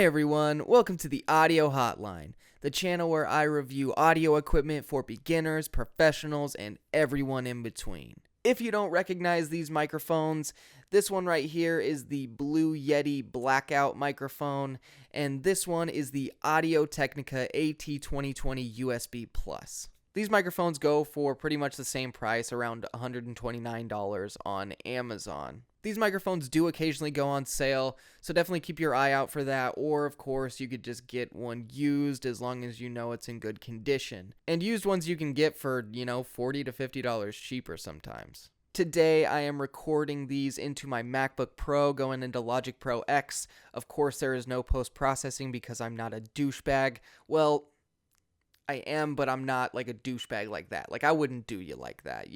Hi everyone, welcome to the Audio Hotline, the channel where I review audio equipment for beginners, professionals, and everyone in between. If you don't recognize these microphones, this one right here is the Blue Yeti blackout microphone, and this one is the Audio-Technica AT2020 USB Plus. These microphones go for pretty much the same price, around $129 on Amazon. These microphones do occasionally go on sale, so definitely keep your eye out for that, or of course you could just get one used as long as you know it's in good condition. And used ones you can get for, $40 to $50 cheaper sometimes. Today I am recording these into my MacBook Pro going into Logic Pro X. Of course there is no post-processing because I'm not a douchebag. Well, I am, but I'm not like a douchebag like that. Like, I wouldn't do you like that,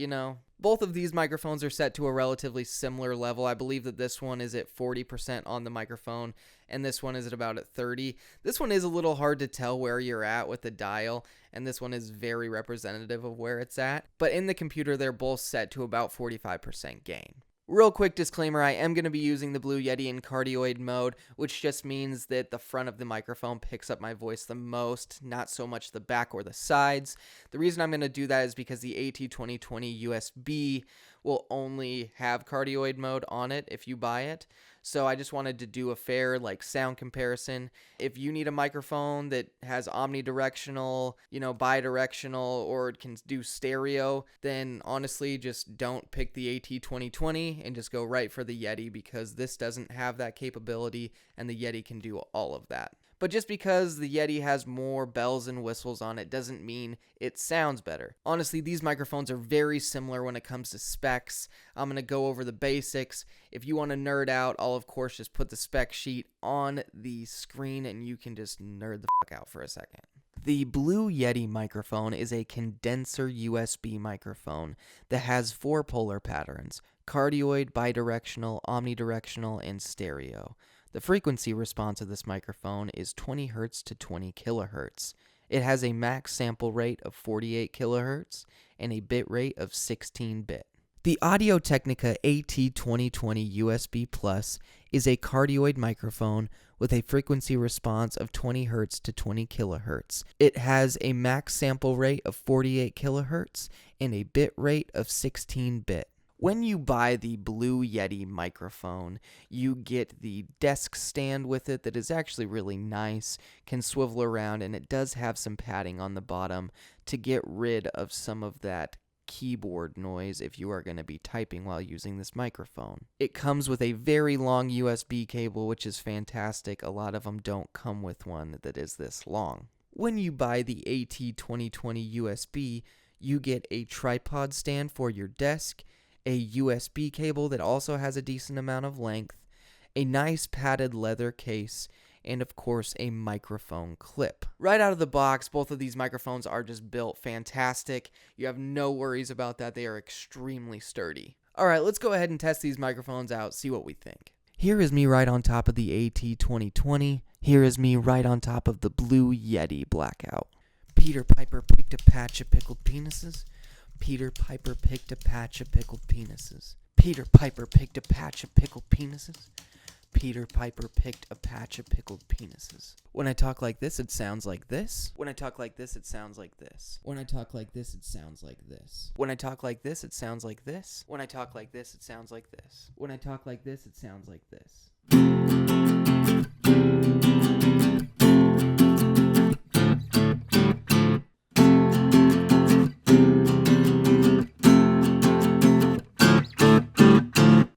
Both of these microphones are set to a relatively similar level. I believe that this one is at 40% on the microphone, and this one is at about at 30. This one is a little hard to tell where you're at with the dial, and this one is very representative of where it's at. But in the computer, they're both set to about 45% gain. Real quick disclaimer, I am going to be using the Blue Yeti in cardioid mode, which just means that the front of the microphone picks up my voice the most, not so much the back or the sides. The reason I'm going to do that is because the AT2020usb will only have cardioid mode on it if you buy it. So I just wanted to do a fair sound comparison. If you need a microphone that has omnidirectional, bidirectional, or it can do stereo, then honestly just don't pick the AT2020 and just go right for the Yeti, because this doesn't have that capability and the Yeti can do all of that. But just because the Yeti has more bells and whistles on it doesn't mean it sounds better. Honestly, these microphones are very similar when it comes to specs. I'm going to go over the basics. If you want to nerd out, I'll of course just put the spec sheet on the screen and you can just nerd the fuck out for a second. The Blue Yeti microphone is a condenser USB microphone that has 4 polar patterns: cardioid, bidirectional, omnidirectional, and stereo. The frequency response of this microphone is 20 Hz to 20 kHz. It has a max sample rate of 48 kHz and a bit rate of 16-bit. The Audio-Technica AT2020usb Plus is a cardioid microphone with a frequency response of 20 Hz to 20 kHz. It has a max sample rate of 48 kHz and a bit rate of 16-bit. When you buy the Blue Yeti microphone, you get the desk stand with it that is actually really nice, can swivel around, and it does have some padding on the bottom to get rid of some of that keyboard noise if you are going to be typing while using this microphone. It comes with a very long USB cable, which is fantastic. A lot of them don't come with one that is this long. When you buy the AT2020usb, you get a tripod stand for your desk, a USB cable that also has a decent amount of length, a nice padded leather case, and of course a microphone clip. Right out of the box, both of these microphones are just built fantastic. You have no worries about that. They are extremely sturdy. Alright, let's go ahead and test these microphones out, see what we think. Here is me right on top of the AT2020. Here is me right on top of the Blue Yeti blackout. Peter Piper picked a patch of pickled penises. Peter Piper picked a patch of pickled penises. Peter Piper picked a patch of pickled penises. Peter Piper picked a patch of pickled penises. When I talk like this, it sounds like this. When I talk like this, it sounds like this. When I talk like this, it sounds like this. When I talk like this, it sounds like this. When I talk like this, it sounds like this. When I talk like this, it sounds like this.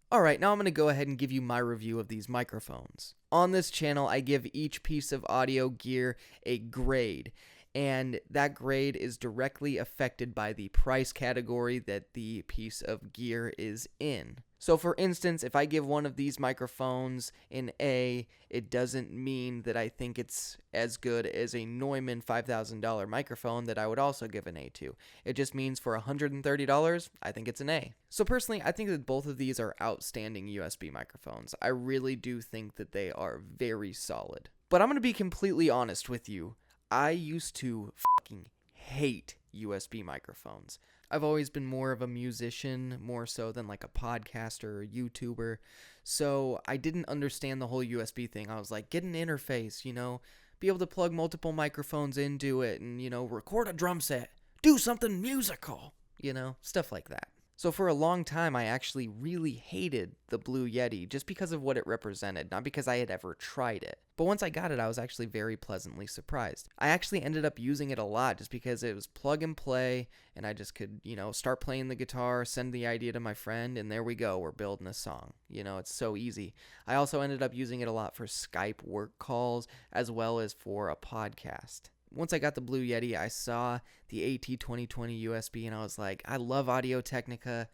Alright, now I'm going to go ahead and give you my review of these microphones. On this channel, I give each piece of audio gear a grade, and that grade is directly affected by the price category that the piece of gear is in. So for instance, if I give one of these microphones an A, it doesn't mean that I think it's as good as a Neumann $5,000 microphone that I would also give an A to. It just means for $130, I think it's an A. So personally, I think that both of these are outstanding USB microphones. I really do think that they are very solid. But I'm going to be completely honest with you. I used to fucking hate USB microphones. I've always been more of a musician, more so than like a podcaster or YouTuber. So I didn't understand the whole USB thing. I was like, get an interface, be able to plug multiple microphones into it and, record a drum set, do something musical, stuff like that. So for a long time, I actually really hated the Blue Yeti just because of what it represented, not because I had ever tried it. But once I got it, I was actually very pleasantly surprised. I actually ended up using it a lot just because it was plug and play, and I just could, start playing the guitar, send the idea to my friend, and there we go, we're building a song. It's so easy. I also ended up using it a lot for Skype work calls as well as for a podcast. Once I got the Blue Yeti, I saw the AT2020 USB, and I was like, I love Audio-Technica.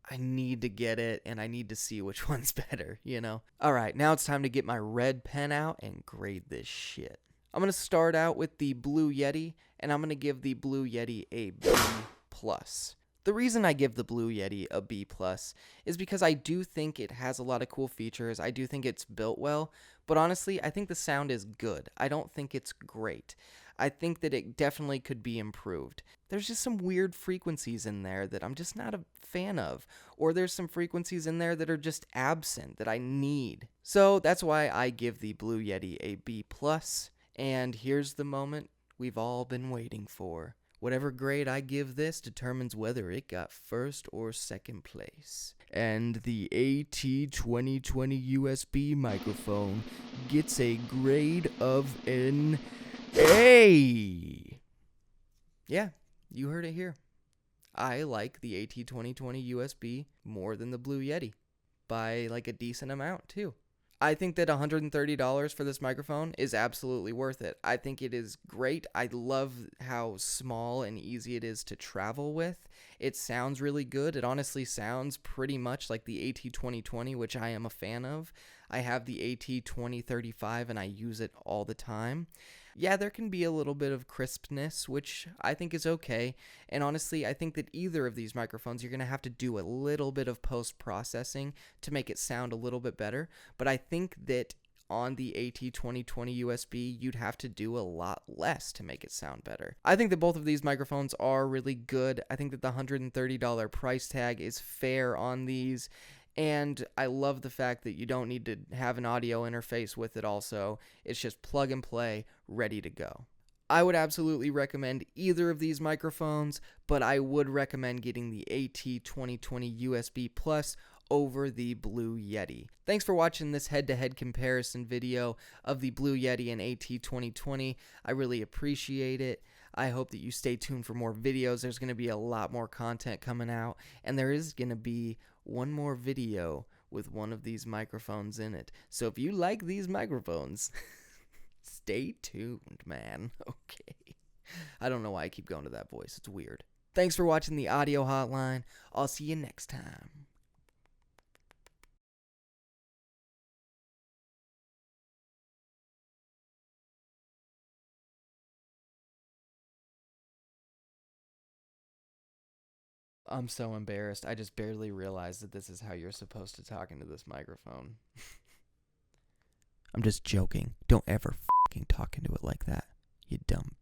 I need to get it, and I need to see which one's better, All right, now it's time to get my red pen out and grade this shit. I'm going to start out with the Blue Yeti, and I'm going to give the Blue Yeti a B+. The reason I give the Blue Yeti a B+ is because I do think it has a lot of cool features. I do think it's built well, but honestly, I think the sound is good. I don't think it's great. I think that it definitely could be improved. There's just some weird frequencies in there that I'm just not a fan of, or there's some frequencies in there that are just absent that I need. So that's why I give the Blue Yeti a B+, and here's the moment we've all been waiting for. Whatever grade I give this determines whether it got first or second place. And the AT2020 USB microphone gets a grade of an A. Yeah, you heard it here. I like the AT2020 USB more than the Blue Yeti by like a decent amount too. I think that $130 for this microphone is absolutely worth it. I think it is great. I love how small and easy it is to travel with. It sounds really good. It honestly sounds pretty much like the AT2020, which I am a fan of. I have the AT2035 and I use it all the time. Yeah, there can be a little bit of crispness, which I think is okay. And honestly, I think that either of these microphones, you're going to have to do a little bit of post-processing to make it sound a little bit better. But I think that on the AT2020 USB, you'd have to do a lot less to make it sound better. I think that both of these microphones are really good. I think that the $130 price tag is fair on these. And I love the fact that you don't need to have an audio interface with it also. It's just plug and play, ready to go. I would absolutely recommend either of these microphones, but I would recommend getting the AT2020 USB Plus over the Blue Yeti. Thanks for watching this head-to-head comparison video of the Blue Yeti and AT2020. I really appreciate it. I hope that you stay tuned for more videos. There's going to be a lot more content coming out, and there is going to be one more video with one of these microphones in it. So if you like these microphones, stay tuned, man. Okay. I don't know why I keep going to that voice. It's weird. Thanks for watching the Audio Hotline. I'll see you next time. I'm so embarrassed. I just barely realized that this is how you're supposed to talk into this microphone. I'm just joking. Don't ever fucking talk into it like that, you dumb